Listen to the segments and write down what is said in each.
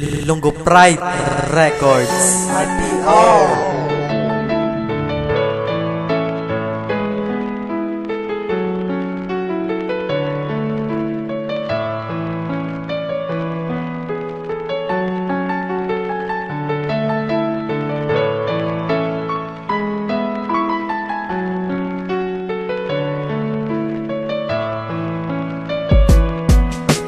Ilonggo Pride Records IPO.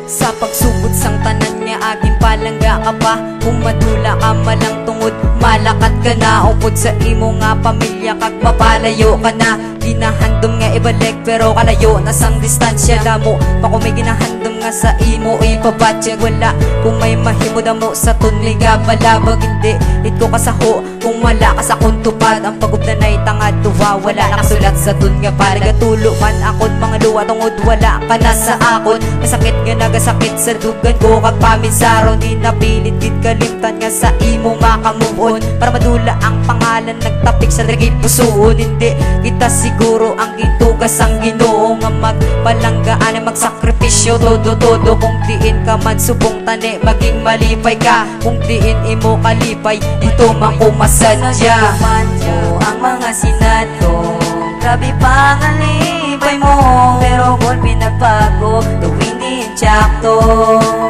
Sa pagsugod sang tanan nga aging palangga ka pa. Kung madula ka malang tungod, malakat ka na. Upod sa imo nga pamilya kag mapalayo ka na. Ginahandom nga ibalik pero kalayo na sang distansya. Damo pa kung may ginahandom nga sa imo ipabatya. Wala kung may mahimo damo sa tunliga balabag. Hindi ko kasaho kung wala ka sa kuntupad. Ang pagubnanay tangad tuwa wala nakasulat sa tun nga paragatulo man akon mga luwa tungod wala ka na sa akon. Kasakit nga nagasakit sa dugan ko kag paminsaro. Di napilit gid kalimtan nga sa imo makamove on. Para madula ang pangalan nagtapik sa lagi pusoon. Hindi kita siguro ang gitugas ang Ginoo nga magpalanggaan magsakripisyo todo kung diin ka man subong tani maging malipay ka. Kung diin imo kalipay dito makumasadya man mo ang mga sinato. Grabe pangalipay mo pero kung pinagbago tuwing din tsakto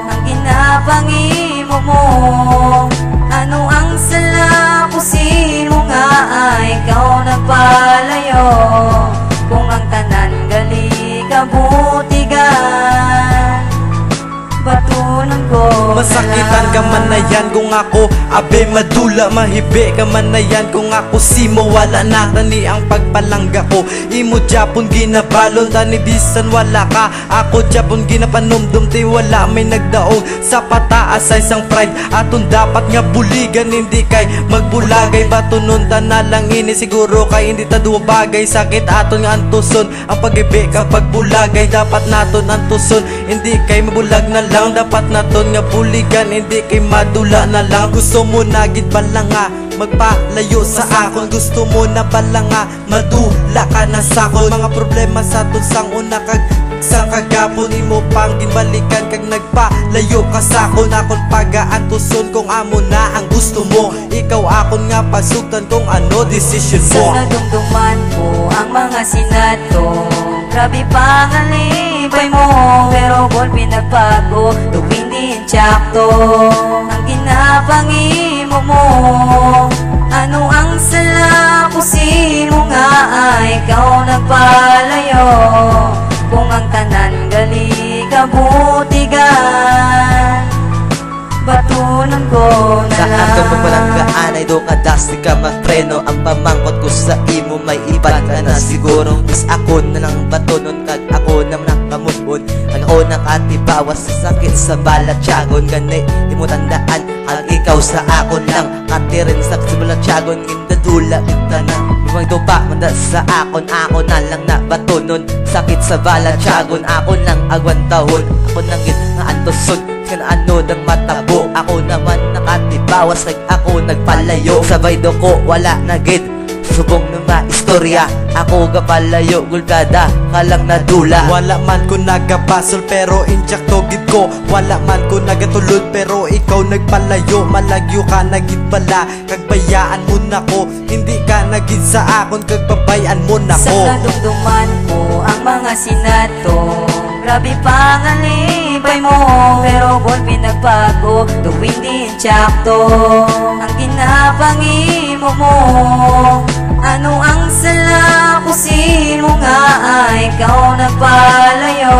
ang ginapangimo mo. Ano ang sala kusin mo nga ay ikaw nagpalayo. Kung ang tanan gali kabutigan batunan ko masakitan ka man na yan kung ako abe madula mahibi ka man na yan kung ako simo wala na tani ang pagpalangga ko. Imo Japon ginabalon tani bisan wala ka. Ako Japon ginapanumdum ti wala may nagdaog sa pataas sa isang pride. Aton dapat nga buligan hindi kay magbulagay batunon ta na lang ini siguro kay hindi ta duwa bagay. Sakit aton nga antuson ang pag-ibi kapag bulagay dapat naton antuson hindi kay mabulag na lang. Dapat naton nga buligan hindi kay madula na lang. Gusto mo na gid bala nga magpalayo sa akon. Gusto mo na bala nga madula ka na sa akon. Mga problema sa aton sang una kag sa kagapon imo pang ginbalikan kag nagpalayo ka sa akon. Akon pagaantuson kung amo na ang gusto mo. Ikaw akon nga pasugtan kung ano decision mo. Sa nadumduman ko ang mga sinato. Grabe pangalipay mo pero kung pinagbago tuwing din tsakto ang ginapangimo mo. Ano ang sala kusin mo nga ay ikaw nagpalayo. Kung ang tanan gali kabutigan batunan ko na Sa lang. atong pagpalanggaan ay do kadasti ka magpreno. Ang pamangkot ko sa imo may iban ka na siguro. Is ako na lang batunon kag ako na nakamubon. Ang ako nakatibawas sa sakit sa balatyagon. Ganay imo tandaan ang ikaw sa akon lang. Katirin sa balatyagon indadula kita na. Bumang pa manda sa akon ako na lang na batunon. Sakit sa balatyagon ako lang agwantahon. Ako nang git nga antoson kan ano ng matabo. Ako naman nakatibawas kag ako nagpalayo. Sabay do ko wala na gid subong na istorya. Ako gapalayo gulgada kalang nadula. Wala man ko nagabasol pero injak togid ko. Wala man ko nagatulod pero ikaw nagpalayo. Malagyo ka nagid bala kag bayaan mo nako. Hindi ka nagid sa akon kag babayan mo nako. Sa nadumduman ko ang mga sinato. Grabe pangalipay mo pero kung pinagbago tuwing din tsakto ang ginapangimo mo. Ano ang sala kusin mo nga ay ikaw nagpalayo.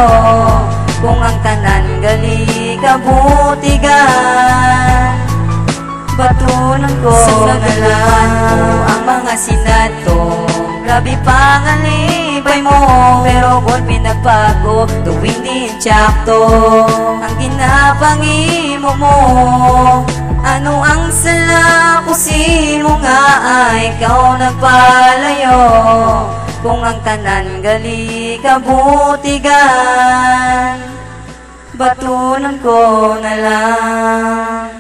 Kung ang tanan gali kabutigan batunan ko na lang ang mga sinato. Grabe pangalipay mo pero kung pinagbago tuwing din tsakto ang ginapangimo mo. Ano ang sala kusin mo nga ay ikaw nagpalayo. Kung ang tanan gali kabutigan batunan ko na lang.